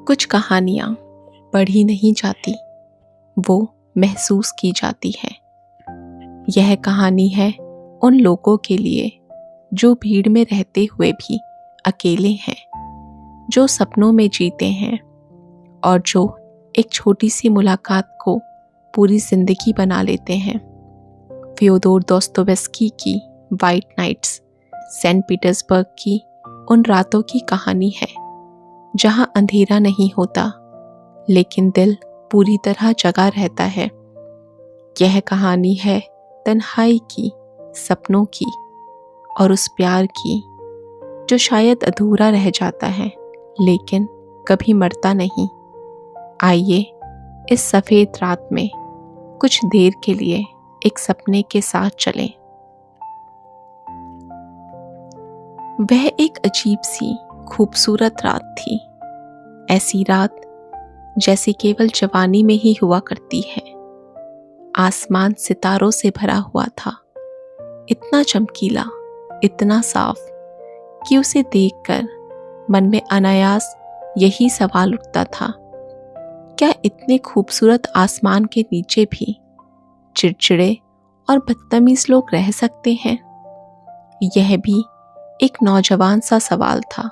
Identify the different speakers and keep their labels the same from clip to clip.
Speaker 1: कुछ कहानियाँ पढ़ी नहीं जाती, वो महसूस की जाती है। यह कहानी है उन लोगों के लिए जो भीड़ में रहते हुए भी अकेले हैं, जो सपनों में जीते हैं और जो एक छोटी सी मुलाकात को पूरी जिंदगी बना लेते हैं। फ्योदोर दोस्तोयेव्स्की की वाइट नाइट्स सेंट पीटर्सबर्ग की उन रातों की कहानी है जहां अंधेरा नहीं होता लेकिन दिल पूरी तरह जगा रहता है। यह कहानी है तन्हाई की, सपनों की और उस प्यार की जो शायद अधूरा रह जाता है लेकिन कभी मरता नहीं। आइए इस सफ़ेद रात में कुछ देर के लिए एक सपने के साथ चलें। वह एक अजीब सी खूबसूरत रात थी, ऐसी रात जैसी केवल जवानी में ही हुआ करती है। आसमान सितारों से भरा हुआ था, इतना चमकीला, इतना साफ कि उसे देखकर मन में अनायास यही सवाल उठता था, क्या इतने खूबसूरत आसमान के नीचे भी चिड़चिड़े और बदतमीज लोग रह सकते हैं? यह भी एक नौजवान सा सवाल था,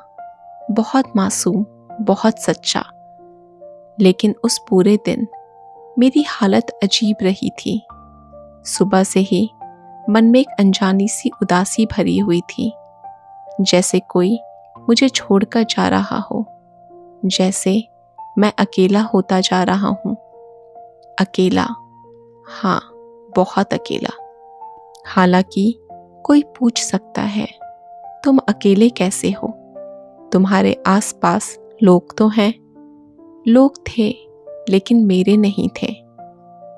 Speaker 1: बहुत मासूम, बहुत सच्चा। लेकिन उस पूरे दिन मेरी हालत अजीब रही थी। सुबह से ही मन में एक अनजानी सी उदासी भरी हुई थी, जैसे कोई मुझे छोड़कर जा रहा हो, जैसे मैं अकेला होता जा रहा हूँ। अकेला, हाँ, बहुत अकेला। हालांकि कोई पूछ सकता है, तुम अकेले कैसे हो? तुम्हारे आसपास लोग तो हैं। लोग थे लेकिन मेरे नहीं थे।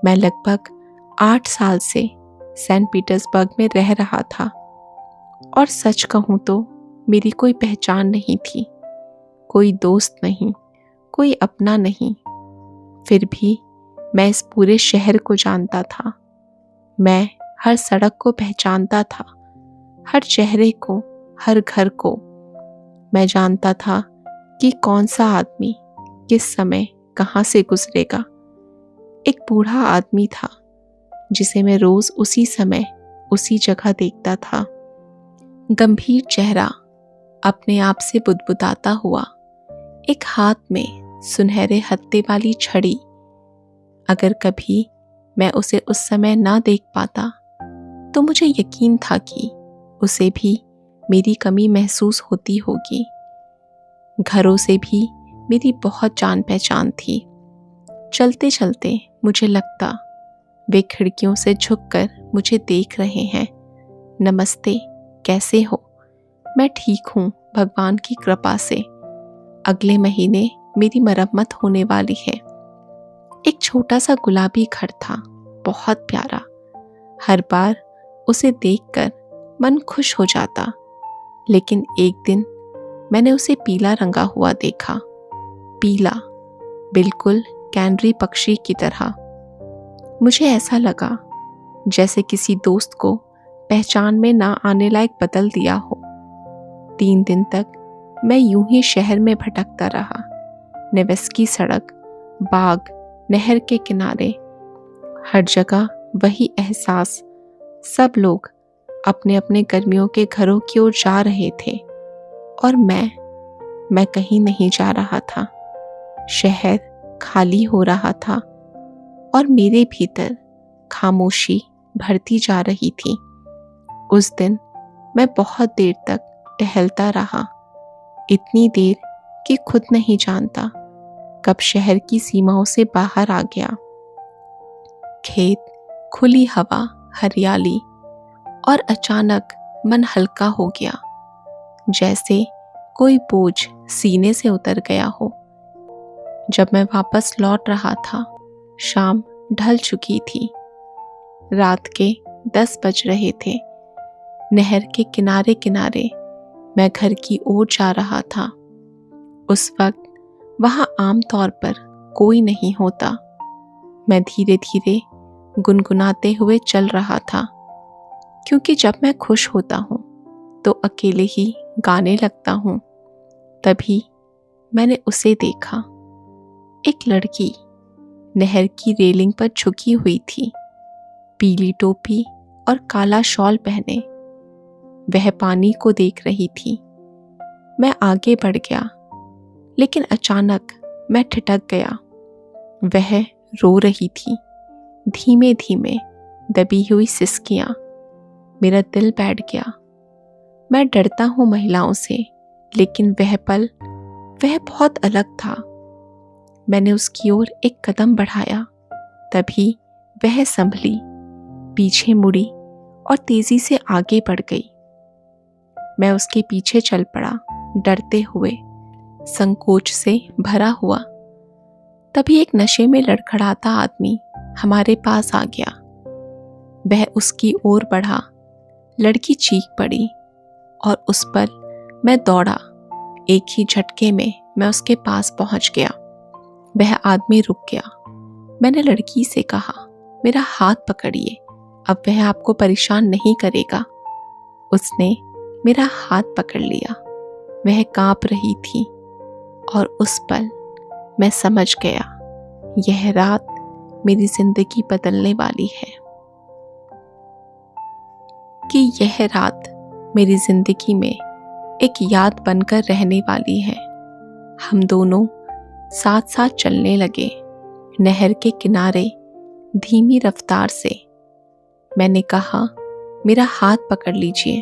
Speaker 1: मैं लगभग 8 साल से सेंट पीटर्सबर्ग में रह रहा था और सच कहूँ तो मेरी कोई पहचान नहीं थी, कोई दोस्त नहीं, कोई अपना नहीं। फिर भी मैं इस पूरे शहर को जानता था। मैं हर सड़क को पहचानता था, हर चेहरे को, हर घर को। मैं जानता था कि कौन सा आदमी किस समय कहाँ से गुजरेगा। एक बूढ़ा आदमी था जिसे मैं रोज उसी समय उसी जगह देखता था। गंभीर चेहरा, अपने आप से बुदबुदाता हुआ, एक हाथ में सुनहरे हत्थे वाली छड़ी। अगर कभी मैं उसे उस समय ना देख पाता तो मुझे यकीन था कि उसे भी मेरी कमी महसूस होती होगी। घरों से भी मेरी बहुत जान पहचान थी। चलते चलते मुझे लगता वे खिड़कियों से झुककर मुझे देख रहे हैं। नमस्ते, कैसे हो? मैं ठीक हूँ, भगवान की कृपा से। अगले महीने मेरी मरम्मत होने वाली है। एक छोटा सा गुलाबी घर था, बहुत प्यारा। हर बार उसे देखकर मन खुश हो जाता, लेकिन एक दिन मैंने उसे पीला रंगा हुआ देखा। पीला, बिल्कुल कैनरी पक्षी की तरह। मुझे ऐसा लगा जैसे किसी दोस्त को पहचान में ना आने लायक बदल दिया हो। 3 दिन तक मैं यूं ही शहर में भटकता रहा। नेवेस्की सड़क, बाग, नहर के किनारे, हर जगह वही एहसास। सब लोग अपने अपने गर्मियों के घरों की ओर जा रहे थे और मैं कहीं नहीं जा रहा था। शहर खाली हो रहा था और मेरे भीतर खामोशी भरती जा रही थी। उस दिन मैं बहुत देर तक टहलता रहा, इतनी देर कि खुद नहीं जानता कब शहर की सीमाओं से बाहर आ गया। खेत, खुली हवा, हरियाली, और अचानक मन हल्का हो गया, जैसे कोई बोझ सीने से उतर गया हो। जब मैं वापस लौट रहा था, शाम ढल चुकी थी। रात के 10 बज रहे थे। नहर के किनारे किनारे मैं घर की ओर जा रहा था। उस वक्त वहाँ आम तौर पर कोई नहीं होता। मैं धीरे धीरे गुनगुनाते हुए चल रहा था, क्योंकि जब मैं खुश होता हूँ तो अकेले ही गाने लगता हूँ। तभी मैंने उसे देखा, एक लड़की नहर की रेलिंग पर झुकी हुई थी, पीली टोपी और काला शॉल पहने। वह पानी को देख रही थी। मैं आगे बढ़ गया, लेकिन अचानक मैं ठिठक गया। वह रो रही थी, धीमे धीमे दबी हुई सिसकियां। मेरा दिल बैठ गया। मैं डरता हूँ महिलाओं से, लेकिन वह पल वह बहुत अलग था। मैंने उसकी ओर एक कदम बढ़ाया, तभी वह संभली, पीछे मुड़ी और तेजी से आगे बढ़ गई। मैं उसके पीछे चल पड़ा, डरते हुए, संकोच से भरा हुआ। तभी एक नशे में लड़खड़ाता आदमी हमारे पास आ गया। वह उसकी ओर बढ़ा। लड़की चीख पड़ी और उस पर मैं दौड़ा। एक ही झटके में मैं उसके पास पहुंच गया। वह आदमी रुक गया। मैंने लड़की से कहा, मेरा हाथ पकड़िए, अब वह आपको परेशान नहीं करेगा। उसने मेरा हाथ पकड़ लिया। वह कांप रही थी और उस पल मैं समझ गया, यह रात मेरी जिंदगी बदलने वाली है। कि यह रात मेरी जिंदगी में एक याद बनकर रहने वाली है। हम दोनों साथ साथ चलने लगे, नहर के किनारे, धीमी रफ्तार से। मैंने कहा, मेरा हाथ पकड़ लीजिए,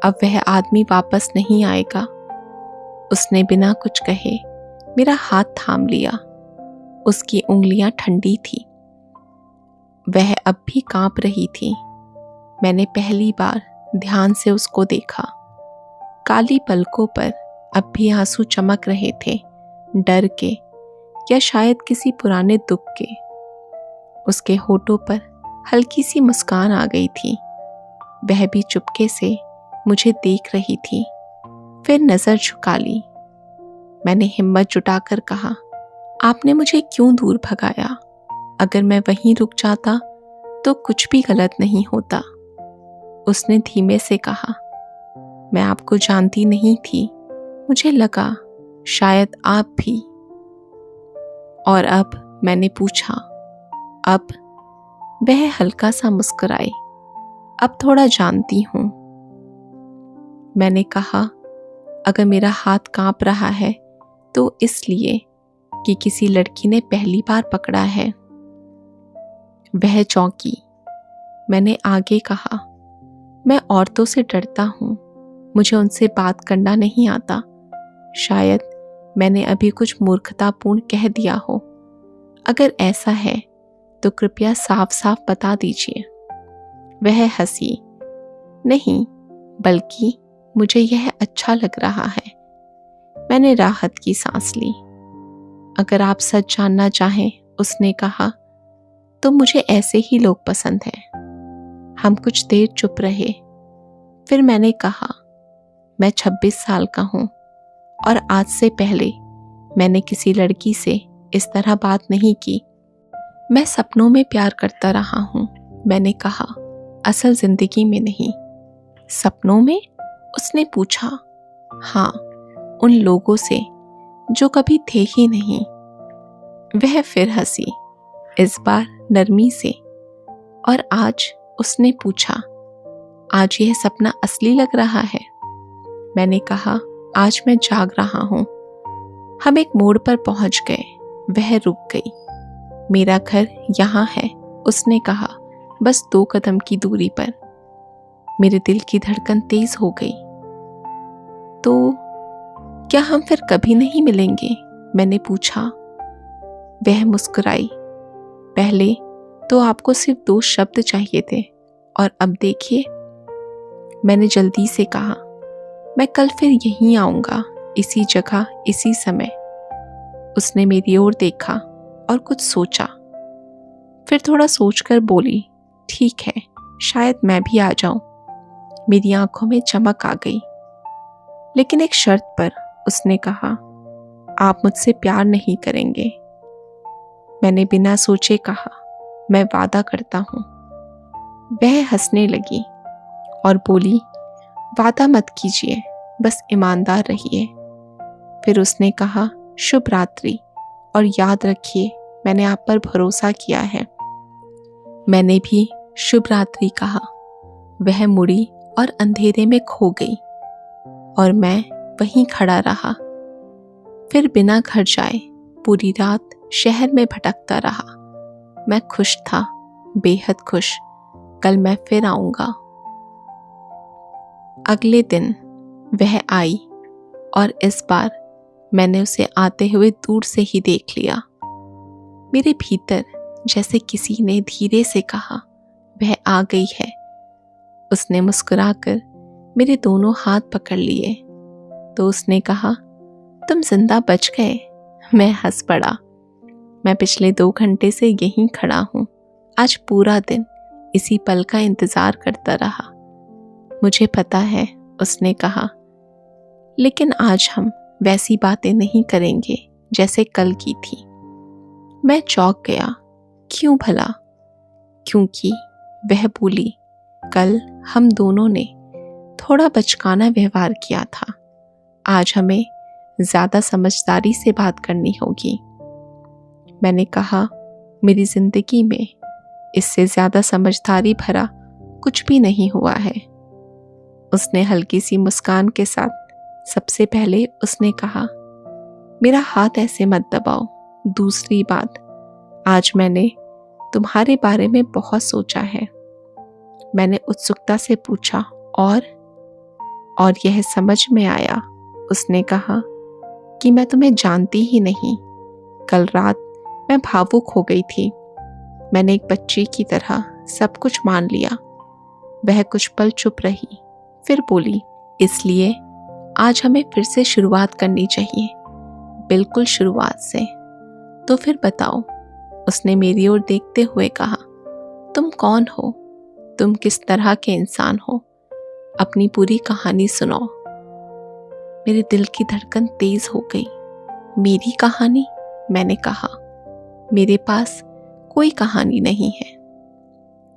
Speaker 1: अब वह आदमी वापस नहीं आएगा। उसने बिना कुछ कहे मेरा हाथ थाम लिया। उसकी उंगलियां ठंडी थी। वह अब भी कांप रही थी। मैंने पहली बार ध्यान से उसको देखा। काली पलकों पर अब भी आंसू चमक रहे थे, डर के या शायद किसी पुराने दुख के। उसके होठों पर हल्की सी मुस्कान आ गई थी। वह भी चुपके से मुझे देख रही थी, फिर नजर झुका ली। मैंने हिम्मत जुटाकर कहा, आपने मुझे क्यों दूर भगाया? अगर मैं वहीं रुक जाता तो कुछ भी गलत नहीं होता। उसने धीमे से कहा, मैं आपको जानती नहीं थी, मुझे लगा शायद आप भी। और अब? मैंने पूछा। अब? वह हल्का सा मुस्कुराई। अब थोड़ा जानती हूं। मैंने कहा, अगर मेरा हाथ कांप रहा है तो इसलिए कि किसी लड़की ने पहली बार पकड़ा है। वह चौंकी। मैंने आगे कहा, मैं औरतों से डरता हूं, मुझे उनसे बात करना नहीं आता। शायद मैंने अभी कुछ मूर्खतापूर्ण कह दिया हो। अगर ऐसा है तो कृपया साफ साफ बता दीजिए। वह हंसी। नहीं, बल्कि मुझे यह अच्छा लग रहा है। मैंने राहत की सांस ली। अगर आप सच जानना चाहें, उसने कहा, तो मुझे ऐसे ही लोग पसंद हैं। हम कुछ देर चुप रहे। फिर मैंने कहा, मैं 26 साल का हूं और आज से पहले मैंने किसी लड़की से इस तरह बात नहीं की। मैं सपनों में प्यार करता रहा हूं। मैंने कहा, असल जिंदगी में नहीं। सपनों में? उसने पूछा। हाँ, उन लोगों से जो कभी थे ही नहीं। वह फिर हंसी, इस बार नरमी से। और आज? उसने पूछा। आज यह सपना असली लग रहा है। मैंने कहा, आज मैं जाग रहा हूं। हम एक मोड़ पर पहुंच गए। वह रुक गई। मेरा घर यहां है, उसने कहा, बस 2 कदम की दूरी पर। मेरे दिल की धड़कन तेज हो गई। तो क्या हम फिर कभी नहीं मिलेंगे? मैंने पूछा। वह मुस्कुराई। पहले तो आपको सिर्फ 2 शब्द चाहिए थे, और अब देखिए। मैंने जल्दी से कहा, मैं कल फिर यहीं आऊंगा, इसी जगह, इसी समय। उसने मेरी ओर देखा और कुछ सोचा। फिर थोड़ा सोचकर बोली, ठीक है, शायद मैं भी आ जाऊं। मेरी आंखों में चमक आ गई। लेकिन एक शर्त पर, उसने कहा, आप मुझसे प्यार नहीं करेंगे। मैंने बिना सोचे कहा, मैं वादा करता हूं। वह हंसने लगी और बोली, वादा मत कीजिए, बस ईमानदार रहिए। फिर उसने कहा, शुभ रात्रि, और याद रखिए, मैंने आप पर भरोसा किया है। मैंने भी शुभ रात्रि कहा। वह मुड़ी और अंधेरे में खो गई और मैं वहीं खड़ा रहा। फिर बिना घर जाए पूरी रात शहर में भटकता रहा। मैं खुश था, बेहद खुश। कल मैं फिर आऊंगा। अगले दिन वह आई और इस बार मैंने उसे आते हुए दूर से ही देख लिया। मेरे भीतर जैसे किसी ने धीरे से कहा, वह आ गई है। उसने मुस्कुराकर मेरे दोनों हाथ पकड़ लिए तो उसने कहा, तुम जिंदा बच गए। मैं हंस पड़ा। मैं पिछले 2 घंटे से यहीं खड़ा हूँ। आज पूरा दिन इसी पल का इंतजार करता रहा। मुझे पता है, उसने कहा, लेकिन आज हम वैसी बातें नहीं करेंगे जैसे कल की थी। मैं चौंक गया। क्यों भला? क्योंकि वह बोली, कल हम दोनों ने थोड़ा बचकाना व्यवहार किया था। आज हमें ज्यादा समझदारी से बात करनी होगी। मैंने कहा, मेरी जिंदगी में इससे ज्यादा समझदारी भरा कुछ भी नहीं हुआ है। उसने हल्की सी मुस्कान के साथ सबसे पहले उसने कहा, मेरा हाथ ऐसे मत दबाओ। दूसरी बात, आज मैंने तुम्हारे बारे में बहुत सोचा है। मैंने उत्सुकता से पूछा, और यह समझ में आया। उसने कहा कि मैं तुम्हें जानती ही नहीं। कल रात मैं भावुक हो गई थी। मैंने एक बच्ची की तरह सब कुछ मान लिया। वह कुछ पल चुप रही, फिर बोली, इसलिए आज हमें फिर से शुरुआत करनी चाहिए, बिल्कुल शुरुआत से। तो फिर बताओ, उसने मेरी ओर देखते हुए कहा, तुम कौन हो? तुम किस तरह के इंसान हो? अपनी पूरी कहानी सुनाओ। मेरे दिल की धड़कन तेज हो गई। मेरी कहानी? मैंने कहा, मेरे पास कोई कहानी नहीं है।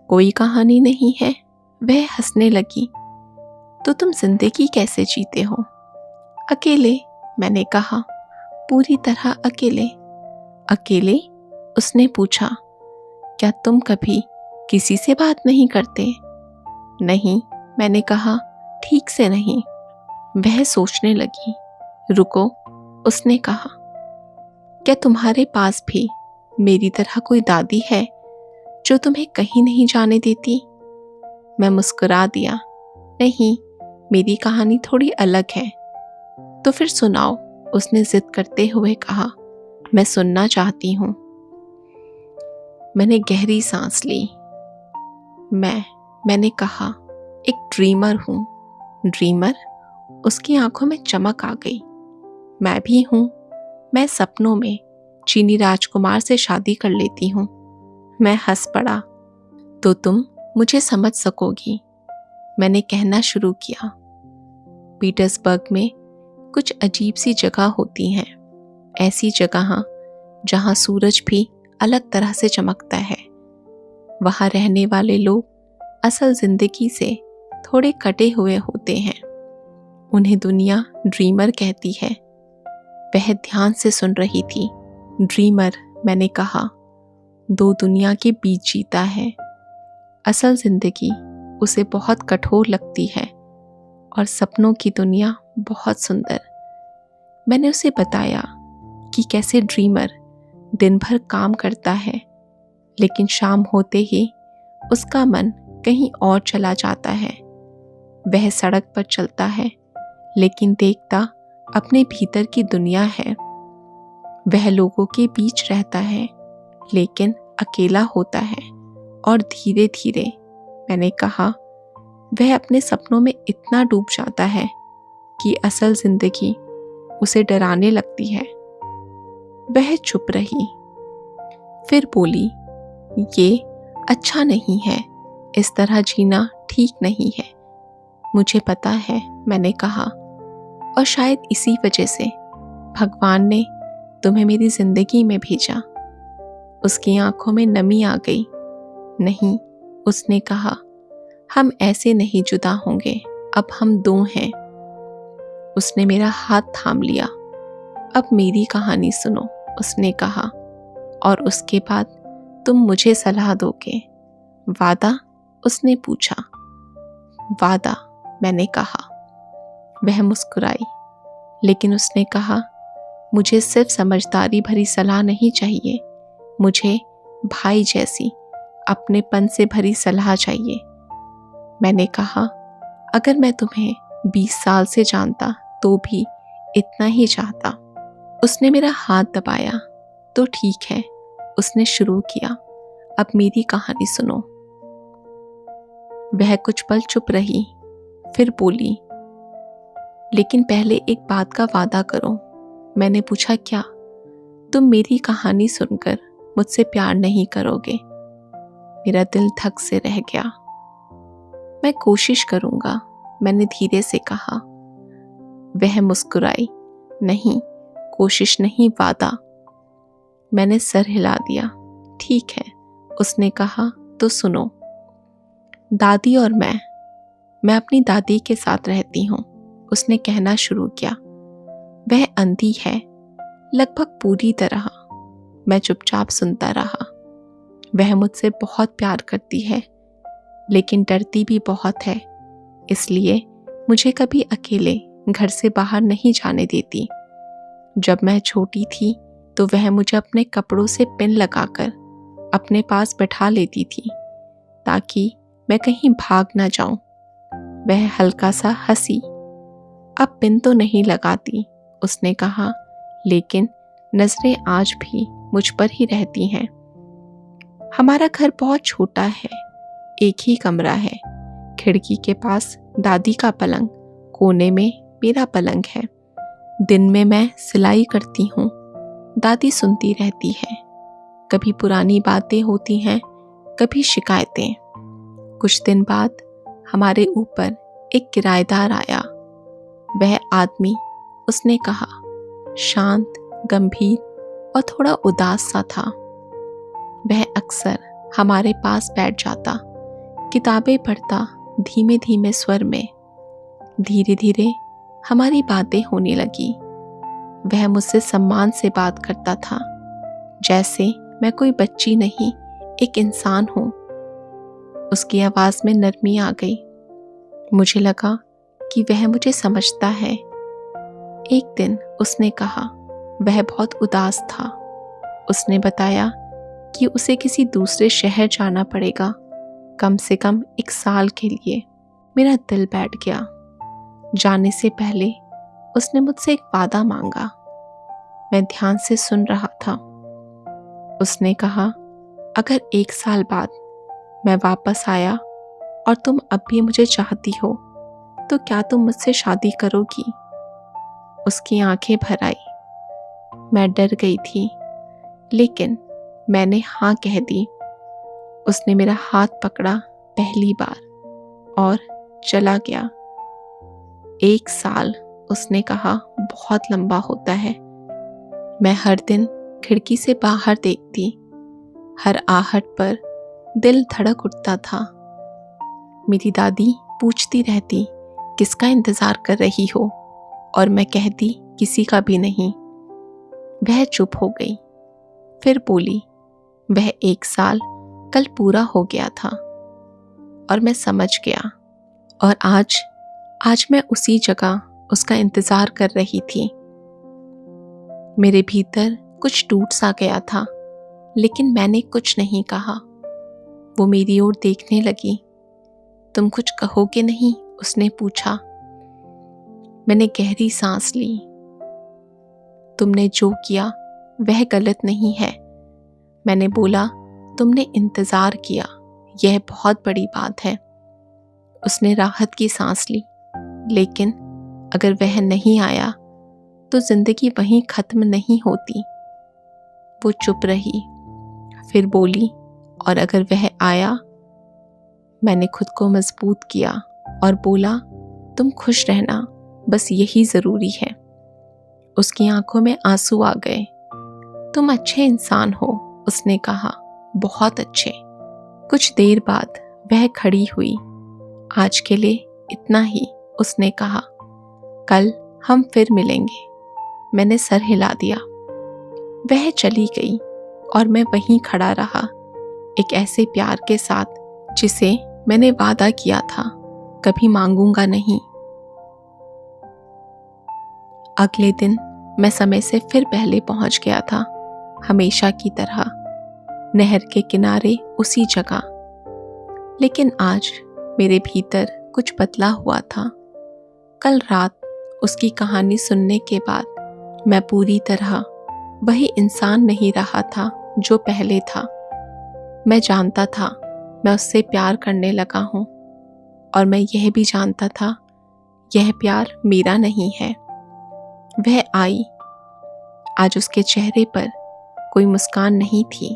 Speaker 1: कोई कहानी नहीं है? वह हंसने लगी। तो तुम जिंदगी कैसे जीते हो? अकेले, मैंने कहा, पूरी तरह अकेले। अकेले? उसने पूछा, क्या तुम कभी किसी से बात नहीं करते? नहीं, मैंने कहा, ठीक से नहीं। वह सोचने लगी। रुको, उसने कहा, क्या तुम्हारे पास भी मेरी तरह कोई दादी है जो तुम्हें कहीं नहीं जाने देती? मैं मुस्कुरा दिया। नहीं, मेरी कहानी थोड़ी अलग है। तो फिर सुनाओ, उसने जिद करते हुए कहा। मैं सुनना चाहती हूँ। मैंने गहरी सांस ली। मैंने कहा, एक ड्रीमर हूँ। ड्रीमर? उसकी आंखों में चमक आ गई। मैं भी हूँ। मैं सपनों में चीनी राजकुमार से शादी कर लेती हूँ। मैं हंस पड़ा। तो तुम मुझे समझ सकोगी, मैंने कहना शुरू किया। पीटर्सबर्ग में कुछ अजीब सी जगह होती हैं, ऐसी जगह जहाँ सूरज भी अलग तरह से चमकता है। वहाँ रहने वाले लोग असल जिंदगी से थोड़े कटे हुए होते हैं। उन्हें दुनिया ड्रीमर कहती है। वह ध्यान से सुन रही थी। ड्रीमर, मैंने कहा, 2 दुनिया के बीच जीता है। असल जिंदगी उसे बहुत कठोर लगती है और सपनों की दुनिया बहुत सुंदर। मैंने उसे बताया कि कैसे ड्रीमर दिन भर काम करता है, लेकिन शाम होते ही उसका मन कहीं और चला जाता है। वह सड़क पर चलता है, लेकिन देखता अपने भीतर की दुनिया है। वह लोगों के बीच रहता है, लेकिन अकेला होता है। और धीरे धीरे, मैंने कहा, वह अपने सपनों में इतना डूब जाता है कि असल जिंदगी उसे डराने लगती है। वह चुप रही, फिर बोली, ये अच्छा नहीं है। इस तरह जीना ठीक नहीं है। मुझे पता है, मैंने कहा, और शायद इसी वजह से भगवान ने तुम्हें मेरी जिंदगी में भेजा। उसकी आंखों में नमी आ गई। नहीं, उसने कहा, हम ऐसे नहीं जुदा होंगे। अब हम 2 हैं। उसने मेरा हाथ थाम लिया। अब मेरी कहानी सुनो, उसने कहा, और उसके बाद तुम मुझे सलाह दोगे, वादा? उसने पूछा। वादा, मैंने कहा। वह मुस्कुराई, लेकिन उसने कहा, मुझे सिर्फ समझदारी भरी सलाह नहीं चाहिए, मुझे भाई जैसी अपनेपन से भरी सलाह चाहिए। मैंने कहा, अगर मैं तुम्हें 20 साल से जानता तो भी इतना ही चाहता। उसने मेरा हाथ दबाया। तो ठीक है, उसने शुरू किया, अब मेरी कहानी सुनो। वह कुछ पल चुप रही, फिर बोली, लेकिन पहले एक बात का वादा करो। मैंने पूछा, क्या? तुम मेरी कहानी सुनकर मुझसे प्यार नहीं करोगे? मेरा दिल धक से रह गया। मैं कोशिश करूंगा, मैंने धीरे से कहा। वह मुस्कुराई, नहीं, कोशिश नहीं, वादा। मैंने सर हिला दिया। ठीक है, उसने कहा, तो सुनो। दादी और मैं अपनी दादी के साथ रहती हूँ, उसने कहना शुरू किया। वह अंधी है, लगभग पूरी तरह। मैं चुपचाप सुनता रहा। वह मुझसे बहुत प्यार करती है, लेकिन डरती भी बहुत है, इसलिए मुझे कभी अकेले घर से बाहर नहीं जाने देती। जब मैं छोटी थी तो वह मुझे अपने कपड़ों से पिन लगाकर अपने पास बैठा लेती थी, ताकि मैं कहीं भाग ना जाऊं। वह हल्का सा हंसी। अब पिन तो नहीं लगाती, उसने कहा, लेकिन नजरें आज भी मुझ पर ही रहती हैं। हमारा घर बहुत छोटा है, एक ही कमरा है। खिड़की के पास दादी का पलंग, कोने में मेरा पलंग है। दिन में मैं सिलाई करती हूँ, दादी सुनती रहती है। कभी पुरानी बातें होती हैं, कभी शिकायतें। कुछ दिन बाद हमारे ऊपर एक किराएदार आया। वह आदमी, उसने कहा, शांत, गंभीर और थोड़ा उदास सा था। वह अक्सर हमारे पास बैठ जाता, किताबें पढ़ता धीमे धीमे स्वर में। धीरे धीरे हमारी बातें होने लगी। वह मुझसे सम्मान से बात करता था, जैसे मैं कोई बच्ची नहीं, एक इंसान हूँ। उसकी आवाज में नरमी आ गई। मुझे लगा कि वह मुझे समझता है। एक दिन उसने कहा, वह बहुत उदास था। उसने बताया कि उसे किसी दूसरे शहर जाना पड़ेगा, कम से कम 1 साल के लिए। मेरा दिल बैठ गया। जाने से पहले उसने मुझसे एक वादा मांगा। मैं ध्यान से सुन रहा था। उसने कहा, अगर 1 साल बाद मैं वापस आया और तुम अब भी मुझे चाहती हो, तो क्या तुम मुझसे शादी करोगी? उसकी आंखें भर आई। मैं डर गई थी, लेकिन मैंने हाँ कह दी। उसने मेरा हाथ पकड़ा पहली बार और चला गया। 1 साल, उसने कहा, बहुत लंबा होता है। मैं हर दिन खिड़की से बाहर देखती। हर आहट पर दिल धड़क उठता था। मेरी दादी पूछती रहती, किसका इंतजार कर रही हो? और मैं कहती, किसी का भी नहीं। वह चुप हो गई, फिर बोली, वह 1 साल कल पूरा हो गया था। और मैं समझ गया। और आज मैं उसी जगह उसका इंतजार कर रही थी। मेरे भीतर कुछ टूट सा गया था, लेकिन मैंने कुछ नहीं कहा। वो मेरी ओर देखने लगी। तुम कुछ कहोगे नहीं? उसने पूछा। मैंने गहरी सांस ली। तुमने जो किया वह गलत नहीं है, मैंने बोला। तुमने इंतजार किया, यह बहुत बड़ी बात है। उसने राहत की सांस ली। लेकिन अगर वह नहीं आया तो जिंदगी वहीं खत्म नहीं होती। वो चुप रही, फिर बोली, और अगर वह आया? मैंने खुद को मजबूत किया और बोला, तुम खुश रहना, बस यही जरूरी है। उसकी आंखों में आंसू आ गए। तुम अच्छे इंसान हो, उसने कहा, बहुत अच्छे। कुछ देर बाद वह खड़ी हुई। आज के लिए इतना ही, उसने कहा। कल हम फिर मिलेंगे। मैंने सर हिला दिया। वह चली गई और मैं वहीं खड़ा रहा, एक ऐसे प्यार के साथ जिसे मैंने वादा किया था कभी मांगूंगा नहीं। अगले दिन मैं समय से फिर पहले पहुंच गया था, हमेशा की तरह, नहर के किनारे उसी जगह। लेकिन आज मेरे भीतर कुछ बदला हुआ था। कल रात उसकी कहानी सुनने के बाद मैं पूरी तरह वही इंसान नहीं रहा था जो पहले था। मैं जानता था मैं उससे प्यार करने लगा हूँ, और मैं यह भी जानता था यह प्यार मेरा नहीं है। वह आई। आज उसके चेहरे पर कोई मुस्कान नहीं थी।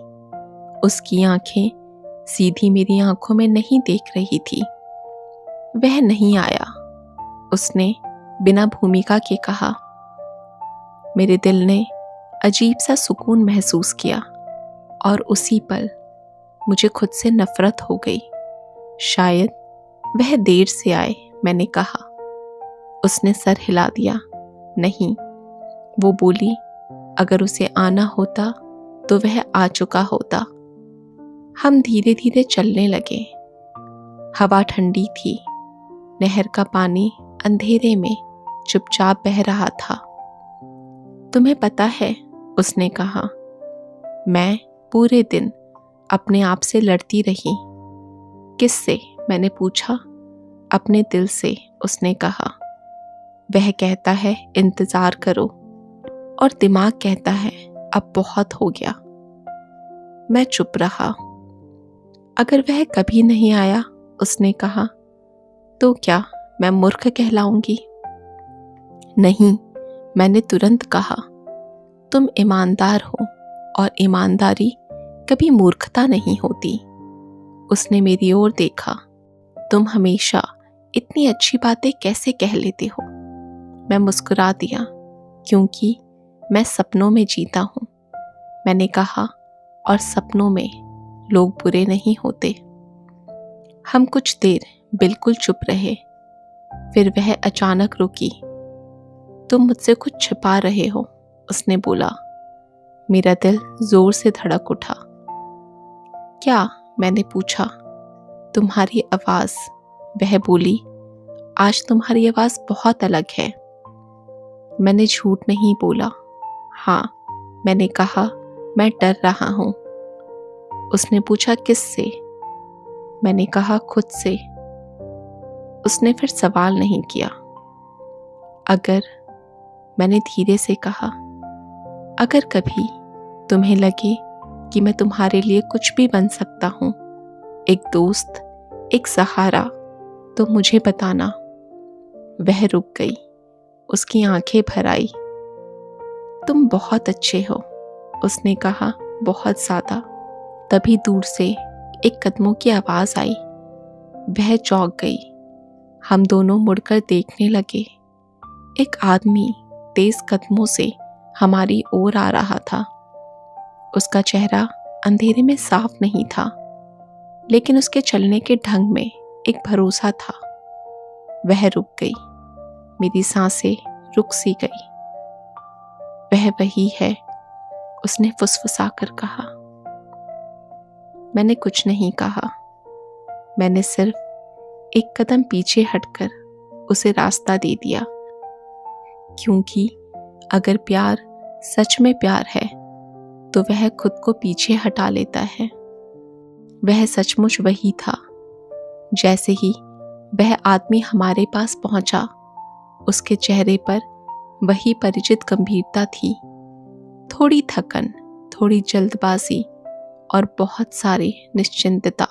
Speaker 1: उसकी आंखें सीधी मेरी आंखों में नहीं देख रही थी। वह नहीं आया। उसने बिना भूमिका के कहा। मेरे दिल ने अजीब सा सुकून महसूस किया, और उसी पल मुझे खुद से नफरत हो गई। शायद वह देर से आए, मैंने कहा। उसने सर हिला दिया। नहीं, वो बोली, अगर उसे आना होता तो वह आ चुका होता। हम धीरे धीरे चलने लगे। हवा ठंडी थी। नहर का पानी अंधेरे में चुपचाप बह रहा था। तुम्हें पता है, उसने कहा, मैं पूरे दिन अपने आप से लड़ती रही। किससे? मैंने पूछा। अपने दिल से, उसने कहा। वह कहता है इंतजार करो, और दिमाग कहता है अब बहुत हो गया। मैं चुप रहा। अगर वह कभी नहीं आया, उसने कहा, तो क्या मैं मूर्ख कहलाऊंगी? नहीं, मैंने तुरंत कहा। तुम ईमानदार हो, और ईमानदारी कभी मूर्खता नहीं होती। उसने मेरी ओर देखा। तुम हमेशा इतनी अच्छी बातें कैसे कह लेते हो? मैं मुस्कुरा दिया, क्योंकि मैं सपनों में जीता हूँ, मैंने कहा, और सपनों में लोग बुरे नहीं होते। हम कुछ देर बिल्कुल चुप रहे। फिर वह अचानक रुकी। तुम मुझसे कुछ छिपा रहे हो, उसने बोला। मेरा दिल जोर से धड़क उठा। क्या? मैंने पूछा। तुम्हारी आवाज, वह बोली। आज तुम्हारी आवाज बहुत अलग है। मैंने झूठ नहीं बोला। हाँ, मैंने कहा, मैं डर रहा हूं। उसने पूछा, किससे? मैंने कहा, खुद से। उसने फिर सवाल नहीं किया। अगर, मैंने धीरे से कहा, अगर कभी तुम्हें लगे कि मैं तुम्हारे लिए कुछ भी बन सकता हूं, एक दोस्त, एक सहारा, तो मुझे बताना। वह रुक गई। उसकी आंखें भर आई। तुम बहुत अच्छे हो, उसने कहा, बहुत ज्यादा। तभी दूर से एक कदमों की आवाज आई। वह चौंक गई। हम दोनों मुड़कर देखने लगे। एक आदमी तेज कदमों से हमारी ओर आ रहा था। उसका चेहरा अंधेरे में साफ नहीं था, लेकिन उसके चलने के ढंग में एक भरोसा था। वह रुक गई। मेरी सांसें रुक सी गई। वह वही है, उसने फुसफुसा कर कहा। मैंने कुछ नहीं कहा। मैंने सिर्फ एक कदम पीछे हटकर उसे रास्ता दे दिया, क्योंकि अगर प्यार सच में प्यार है तो वह खुद को पीछे हटा लेता है। वह सचमुच वही था। जैसे ही वह आदमी हमारे पास पहुंचा, उसके चेहरे पर वही परिचित गंभीरता थी। थोड़ी थकन, थोड़ी जल्दबाजी, और बहुत सारी निश्चिंतता।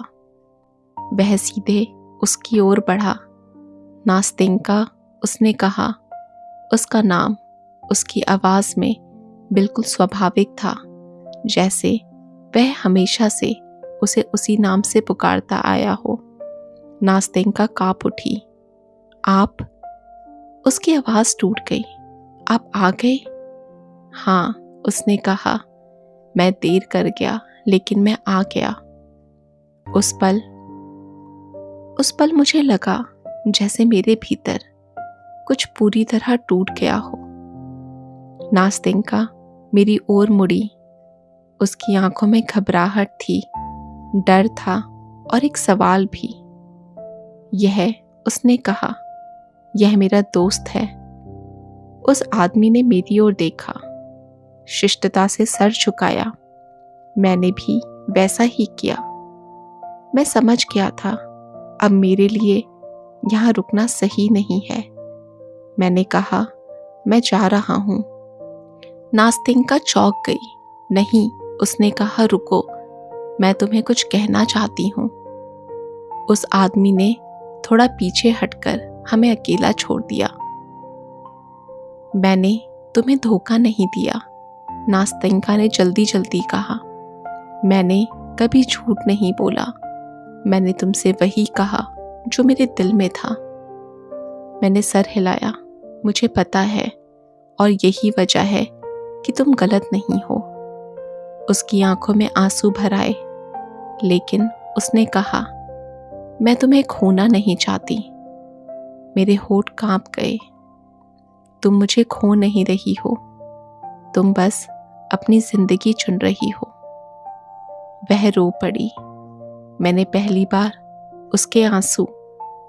Speaker 1: वह सीधे उसकी ओर बढ़ा। नास्तेंका, उसने कहा। उसका नाम उसकी आवाज में बिल्कुल स्वाभाविक था, जैसे वह हमेशा से उसे उसी नाम से पुकारता आया हो। नास्तेंका कांप उठी। आप? उसकी आवाज टूट गई। आप आ गए? हाँ, उसने कहा। मैं देर कर गया, लेकिन मैं आ गया। उस पल मुझे लगा जैसे मेरे भीतर कुछ पूरी तरह टूट गया हो। नास्तेंका, मेरी ओर मुड़ी। उसकी आंखों में घबराहट थी, डर था और एक सवाल भी। उसने कहा, यह मेरा दोस्त है। उस आदमी ने मेरी ओर देखा, शिष्टता से सर झुकाया। मैंने भी वैसा ही किया। मैं समझ गया था अब मेरे लिए यहाँ रुकना सही नहीं है। मैंने कहा, मैं जा रहा हूँ। नास्तिंका चौंक गई। नहीं, उसने कहा, रुको, मैं तुम्हें कुछ कहना चाहती हूँ। उस आदमी ने थोड़ा पीछे हटकर हमें अकेला छोड़ दिया। मैंने तुम्हें धोखा नहीं दिया, नास्तिंका ने जल्दी जल्दी कहा। मैंने कभी झूठ नहीं बोला। मैंने तुमसे वही कहा जो मेरे दिल में था। मैंने सर हिलाया। मुझे पता है, और यही वजह है कि तुम गलत नहीं हो। उसकी आंखों में आंसू भर आए, लेकिन उसने कहा, मैं तुम्हें खोना नहीं चाहती। मेरे होठ कांप गए। तुम मुझे खो नहीं रही हो, तुम बस अपनी जिंदगी चुन रही हो। वह रो पड़ी। मैंने पहली बार उसके आंसू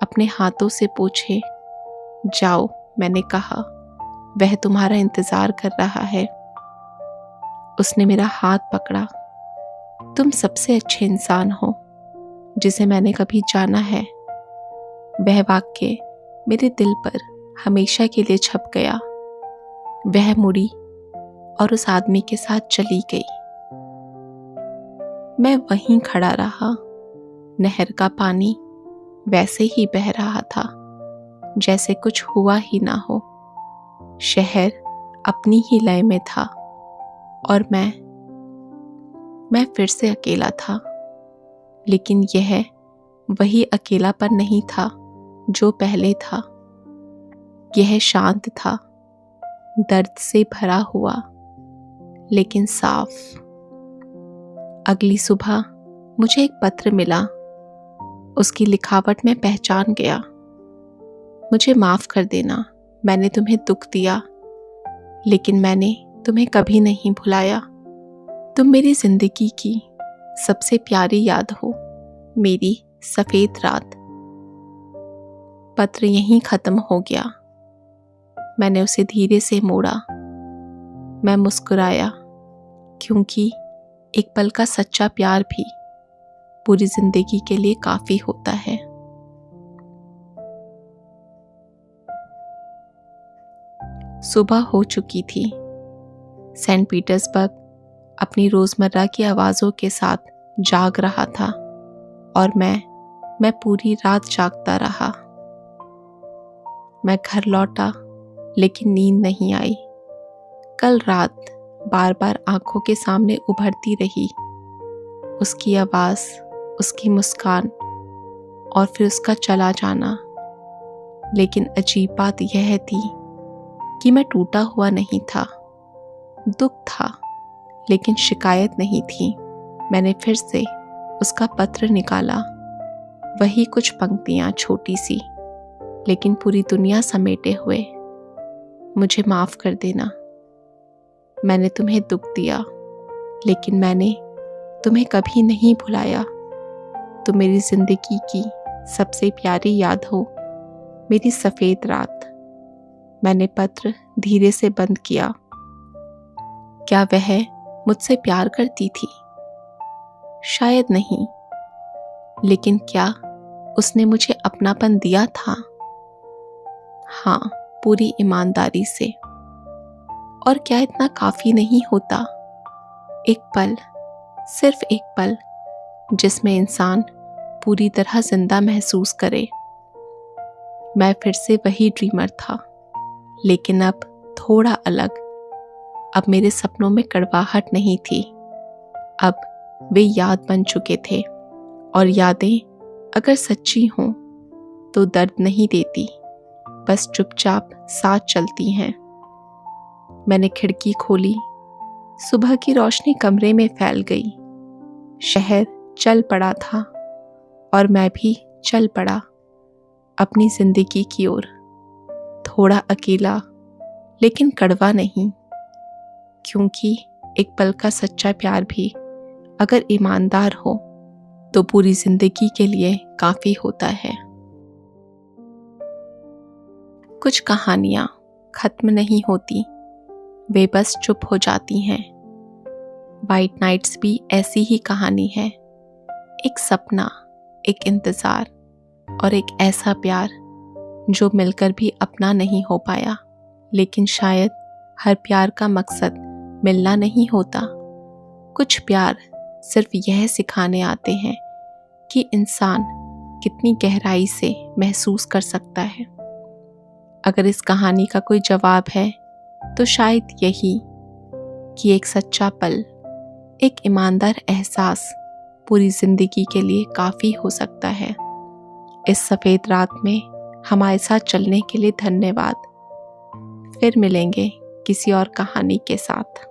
Speaker 1: अपने हाथों से पोंछे। जाओ, मैंने कहा, वह तुम्हारा इंतजार कर रहा है। उसने मेरा हाथ पकड़ा। तुम सबसे अच्छे इंसान हो जिसे मैंने कभी जाना है। वह वाक्य मेरे दिल पर हमेशा के लिए छप गया। वह मुड़ी और उस आदमी के साथ चली गई। मैं वहीं खड़ा रहा। नहर का पानी वैसे ही बह रहा था जैसे कुछ हुआ ही ना हो। शहर अपनी ही लय में था और मैं फिर से अकेला था। लेकिन यह वही अकेलापन नहीं था जो पहले था। यह शांत था, दर्द से भरा हुआ, लेकिन साफ। अगली सुबह मुझे एक पत्र मिला। उसकी लिखावट में पहचान गया। मुझे माफ कर देना, मैंने तुम्हें दुख दिया, लेकिन मैंने तुम्हें कभी नहीं भुलाया। तुम मेरी जिंदगी की सबसे प्यारी याद हो, मेरी सफेद रात। पत्र यहीं खत्म हो गया। मैंने उसे धीरे से मोड़ा। मैं मुस्कुराया, क्योंकि एक पल का सच्चा प्यार भी पूरी जिंदगी के लिए काफी होता है। सुबह हो चुकी थी। सेंट पीटर्सबर्ग अपनी रोजमर्रा की आवाजों के साथ जाग रहा था और मैं पूरी रात जागता रहा। मैं घर लौटा, लेकिन नींद नहीं आई। कल रात बार बार आंखों के सामने उभरती रही। उसकी आवाज, उसकी मुस्कान और फिर उसका चला जाना। लेकिन अजीब बात यह थी कि मैं टूटा हुआ नहीं था। दुख था, लेकिन शिकायत नहीं थी। मैंने फिर से उसका पत्र निकाला। वही कुछ पंक्तियां, छोटी सी, लेकिन पूरी दुनिया समेटे हुए। मुझे माफ कर देना, मैंने तुम्हें दुख दिया, लेकिन मैंने तुम्हें कभी नहीं भुलाया। तुम मेरी जिंदगी की सबसे प्यारी याद हो, मेरी सफेद रात। मैंने पत्र धीरे से बंद किया। क्या वह मुझसे प्यार करती थी? शायद नहीं, लेकिन क्या उसने मुझे अपनापन दिया था? हाँ, पूरी ईमानदारी से। और क्या इतना काफी नहीं होता? एक पल, सिर्फ एक पल, जिसमें इंसान पूरी तरह जिंदा महसूस करे। मैं फिर से वही ड्रीमर था, लेकिन अब थोड़ा अलग। अब मेरे सपनों में कड़वाहट नहीं थी। अब वे याद बन चुके थे, और यादें अगर सच्ची हों तो दर्द नहीं देती, बस चुपचाप साथ चलती हैं। मैंने खिड़की खोली। सुबह की रोशनी कमरे में फैल गई। शहर चल पड़ा था और मैं भी चल पड़ा अपनी जिंदगी की ओर। थोड़ा अकेला, लेकिन कड़वा नहीं। क्योंकि एक पल का सच्चा प्यार भी अगर ईमानदार हो तो पूरी जिंदगी के लिए काफी होता है। कुछ कहानियां खत्म नहीं होती, वे बस चुप हो जाती हैं। वाइट नाइट्स भी ऐसी ही कहानी है। एक सपना, एक इंतज़ार और एक ऐसा प्यार जो मिलकर भी अपना नहीं हो पाया। लेकिन शायद हर प्यार का मकसद मिलना नहीं होता। कुछ प्यार सिर्फ यह सिखाने आते हैं कि इंसान कितनी गहराई से महसूस कर सकता है। अगर इस कहानी का कोई जवाब है तो शायद यही कि एक सच्चा पल, एक ईमानदार एहसास पूरी जिंदगी के लिए काफ़ी हो सकता है। इस सफ़ेद रात में हमारे साथ चलने के लिए धन्यवाद। फिर मिलेंगे किसी और कहानी के साथ।